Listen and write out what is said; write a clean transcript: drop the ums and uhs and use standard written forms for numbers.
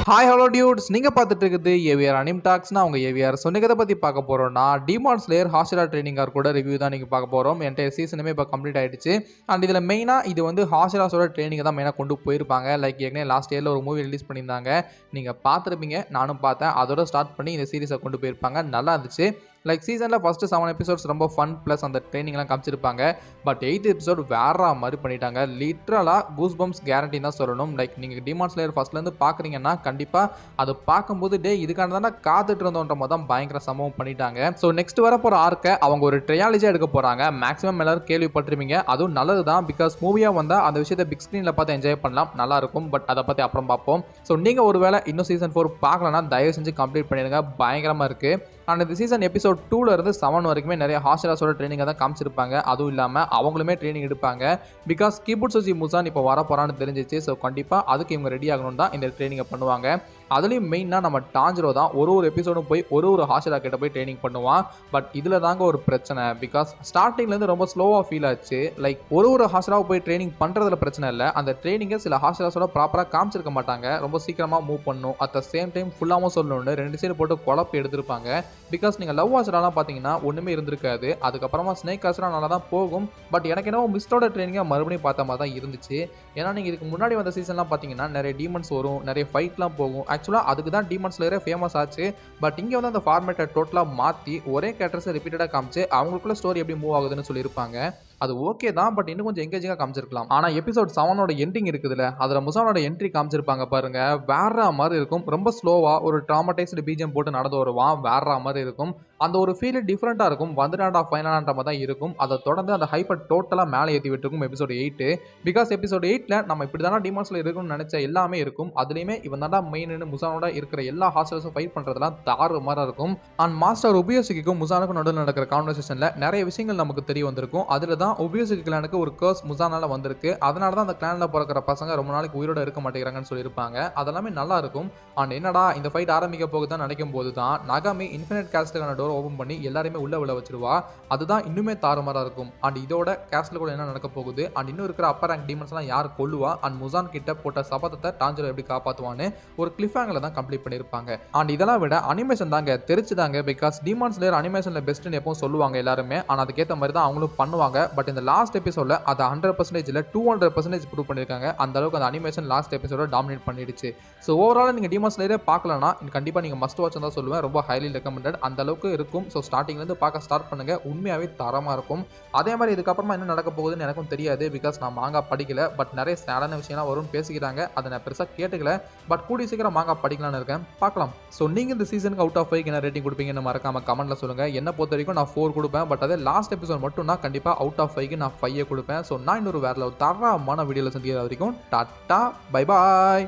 Hi hello dudes, நீங்கள் பார்த்துட்டு இருக்குது ஏவிஆர் அனிம் டாக்ஸ்னா அவங்க ஏவிஆர். ஸோ நீங்கள் எதை பற்றி பார்க்க போகிறோம்னா டீமான் ஸ்லேயர் ஹாஸ்டலா ட்ரைனிங் ஆர் கூட ரிவ்யூ தான் நீங்கள் பார்க்க போகிறோம். என்டையர் சீசனுமே இப்போ கம்ப்ளீட் ஆகிடுச்சு. அண்ட் இதில் மெயினாக இது வந்து ஹாஸ்டலாஸோட ட்ரைனிங்கை தான் மெயினாக கொண்டு போயிருப்பாங்க. லைக் ஏற்கனவே லாஸ்ட் இயரில் ஒரு மூவி ரிலீஸ் பண்ணியிருந்தாங்க, நீங்கள் பார்த்துருப்பீங்க, நானும் பார்த்தேன். அதோட ஸ்டார்ட் பண்ணி இந்த சீரிஸை கொண்டு போயிருப்பாங்க. நல்லா இருந்துச்சு. லைக் சீசனில் ஃபஸ்ட்டு 7 எபிசோட்ஸ் ரொம்ப ஃபன் ப்ளஸ் அந்த ட்ரைனிங்லாம் காமிச்சிருப்பாங்க. பட் 8th எபிசோட் வேற மாதிரி பண்ணிட்டாங்க. லிட்ரலாக கூஸ் பம்ப்ஸ் கேரண்டி தான் சொல்லணும். லைக் நீங்கள் டீமான் ஸ்லேயர் ஃபஸ்ட்லேருந்து பார்க்குறீங்கன்னா கண்டிப்பாக அதை பார்க்கும்போது இதுக்கான தானே காத்துட்டு இருந்தோன்ற மாதிரி தான் பயங்கர சம்பவம் பண்ணிட்டாங்க. ஸோ நெக்ஸ்ட் வர போகிற ஆர்க்கை அவங்க ஒரு ட்ரையாலஜியாக எடுக்க போகிறாங்க. மேக்ஸிமம் எல்லாரும் கேள்விப்பட்டிருப்பீங்க, அதுவும் நல்லது தான். பிகாஸ் மூவியாக வந்தால் அந்த விஷயத்தை பிக் ஸ்க்ரீனில் பார்த்து என்ஜாய் பண்ணலாம், நல்லாயிருக்கும். பட் அதை பற்றி அப்புறம் பார்ப்போம். ஸோ நீங்கள் ஒரு வேளை இன்னும் சீசன் 4 பார்க்கலன்னா தயவு செஞ்சு கம்ப்ளீட் பண்ணிடுங்க, பயங்கரமாக இருக்குது. அண்ட் இந்த சீசன் எபிசோட் 2லேருந்து 7 வரைக்குமே நிறைய ஹாஸ்டலாஸோட ட்ரைனிங்கை தான் காமிச்சிருப்பாங்க. அதுவும் இல்லாமல் அவங்களுமே ட்ரைனிங் எடுப்பாங்க. பிகாஸ் கிபுட்சுசி முசான் இப்போ வர போகிறான்னு தெரிஞ்சிச்சு. ஸோ கண்டிப்பாக அதுக்கு இவங்க ரெடி ஆகணும் தான் இந்த ட்ரைனிங்கை பண்ணுவாங்க. அதுலேயும் மெயினாக நம்ம டாஞ்சிரோ தான் ஒரு எபிசோடும் போய் ஒரு ஹாஸ்டலா கிட்ட போய் ட்ரைனிங் பண்ணுவான். பட் இதில் தாங்க ஒரு பிரச்சனை. பிகாஸ் ஸ்டார்டிங்லேருந்து ரொம்ப ஸ்லோவாக ஃபீல் ஆச்சு. லைக் ஒரு ஹாஸ்டலாக போய் ட்ரைனிங் பண்ணுறதுல பிரச்சனை இல்லை, அந்த ட்ரைனிங்கை சில ஹாஸ்டலாஸோட ப்ராப்பராக காமிச்சிருக்க மாட்டாங்க. ரொம்ப சீக்கிரமாக மூவ் பண்ணணும், அட் த சேம் டைம் ஃபுல்லாகவும் சொல்லணும்னு 2 சைடு போட்டு குழப்பி எடுத்திருப்பாங்க. பிகாஸ் நீங்கள் லவ் ஹாஸ்டலாம் பார்த்தீங்கன்னா ஒன்றுமே இருந்திருக்காது. அதுக்கப்புறமா ஸ்னேக் ஹாஸ்டலாம் நல்லா தான் போகும். பட் எனக்கு என்னவோ மிஸ்டோட ட்ரைனிங்கை மறுபடியும் பார்த்த மாதிரி தான் இருந்துச்சு. ஏன்னா நீங்கள் இதுக்கு முன்னாடி வந்த சீசன்லாம் பார்த்தீங்கன்னா நிறைய டீமன்ஸ் வரும், நிறைய ஃபைட்லாம் போகும். ஆக்சுவலாக அதுக்கு தான் டீமன் ஸ்லேயரே ஃபேமஸ் ஆச்சு. பட் இங்கே வந்து அந்த ஃபார்மேட்டை டோட்டலாக மாற்றி ஒரே கேரக்டர்ஸை ரிப்பீட்டடாக காமிச்சு அவங்களுக்குள்ள ஸ்டோரி எப்படி மூவ் ஆகுதுன்னு சொல்லியிருப்பாங்க. அது ஓகே தான், பட் இன்னும் கொஞ்சம் எங்கேஜிங்காக காமிச்சிருக்கலாம். ஆனால் எபிசோட் 7ஓட எண்டிங் இருக்குதுல்ல, அதில் முசானோட என்ட்ரி காமிச்சிருப்பாங்க பாருங்க, வேற மாதிரி இருக்கும். ரொம்ப ஸ்லோவாக ஒரு ட்ராமடைஸ்டு பிஜிஎம் போட்டு நடந்து வருவான், வேற மாதிரி இருக்கும். அந்த ஒரு ஃபீல் டிஃப்ரெண்ட்டாக இருக்கும். வந்துடாண்டா ஃபைனலான்ற மாதிரி தான் இருக்கும். அதை தொடர்ந்து அந்த ஹைப்பர் டோட்டலாக மேலே ஏற்றி விட்டுருக்கும் எபிசோட் 8. பிகாஸ் எபிசோட் 8ல் நம்ம இப்படி தானே டிமான்ஸில் இருக்கும்னு நினச்ச எல்லாமே இருக்கும். அதுலேயுமே இவன் தாண்டா மெயின் முசானோட இருக்கிற எல்லா ஹாஸ்டல்ஸும் ஃபைட் பண்ணுறதுலாம் தாறு மாதிரி இருக்கும். அண்ட் மாஸ்டர் உபியோசிக்கும் முசானுக்கும் நடுவில் நடக்கிற கான்வர்சேஷனில் நிறைய விஷயங்கள் நமக்கு தெரிய வந்திருக்கும். அதில் தான் உபியோசிக்கு கிளானுக்கு ஒரு கர்ஸ் முசானால வந்திருக்கு. அதனால தான் அந்த கிளானில் பிறக்கிற பசங்க ரொம்ப நாளைக்கு உயிரோட இருக்க மாட்டேங்கிறாங்கன்னு சொல்லியிருப்பாங்க. அதெல்லாமே நல்லா இருக்கும். அண்ட் என்னடா இந்த ஃபைட் ஆரம்பிக்க போகுதுன்னு நினைக்கும் போது தான் நகாமி இன்ஃபினிட் கேஸ்டுக்கான டோர் ஓப்பன் பண்ணி எல்லாருமே உள்ள வச்சிருவா. அதுதான் இன்னுமே தாறுமாறா இருக்கும். அண்ட் இதோட கேஸ்ட்ல கூட என்ன நடக்க போகுது, அண்ட் இன்னும் இருக்கிற அப்பர் ரேங்க் டீமன்ஸ்லாம் யார் கொல்லுவா, அண்ட் முசான் கிட்ட போட்ட சபதத்தை டாஞ்சிரோ எப்படி காப்பாற்றுவான்னு ஒரு கிளிஃப் ஹேங்கில் தான் கம்ப்ளீட் பண்ணியிருப்பாங்க. அண்ட் இதெல்லாம் விட அனிமேஷன் தாங்க தெரிச்சுதாங்க. பிகாஸ் டீமான் ஸ்லேயர் அனிமேஷனில் பெஸ்ட்டுன்னு எப்பவும் சொல்லுவாங்க எல்லாருமே. ஆனால் அதுக்கேற்ற மாதிரி தான் அவங்களும் பண்ணுவாங்க. பட் இந்த லாஸ்ட் எபிசோட அதை 100% இல்லை 200% ப்ரூவ் பண்ணியிருக்காங்க. அந்த அளவுக்கு அந்த அனிமேஷன் லாஸ்ட் எபிசோட டாமினேட் பண்ணிடுச்சு. ஸோ ஓவரால் நீங்கள் டீமான் ஸ்லேயரே பார்க்கலன்னா கண்டிப்பாக நீங்கள் மஸ்ட் வாட்ச் தான் சொல்லுவேன். ரொம்ப ஹைலி ரெக்கமெண்டட், அந்த அளவுக்கு இருக்கும். ஸோ ஸ்டார்டிங்லேருந்து பார்க்க ஸ்டார்ட் பண்ணுங்க, உண்மையாகவே தரமாக இருக்கும். அதே மாதிரி இதுக்கப்புறமா என்ன நடக்க போகுதுன்னு எனக்கும் தெரியாது. பிகாஸ் நான் மாங்கா படிக்கல. பட் நிறைய சேடான விஷயம்லாம் வரும்னு பேசிக்கிறாங்க. அதை நான் பெருசாக கேட்டுக்கல. பட் கூடிய சீக்கிரம் மாங்கா படிக்கலான்னு இருக்கேன், பார்க்கலாம். ஸோ நீங்கள் இந்த சீசனுக்கு அவுட் ஆஃப் 5 என்ன ரேட்டிங் கொடுப்பீங்கன்னு மறக்காம கமெண்ட்ல சொல்லுங்கள். என்ன பொறுத்த வரைக்கும் நான் 4 கொடுப்பேன். பட் அதே லாஸ்ட் எபிசோட் மட்டும் நான் கண்டிப்பாக அவுட் ஆஃப் 5க்கு நான் 5 கொடுப்பேன். ஸோ நான் இன்னொரு வேற தரமான வீடியோவில் சந்திக்கிற வரைக்கும் டாட்டா பை பாய்.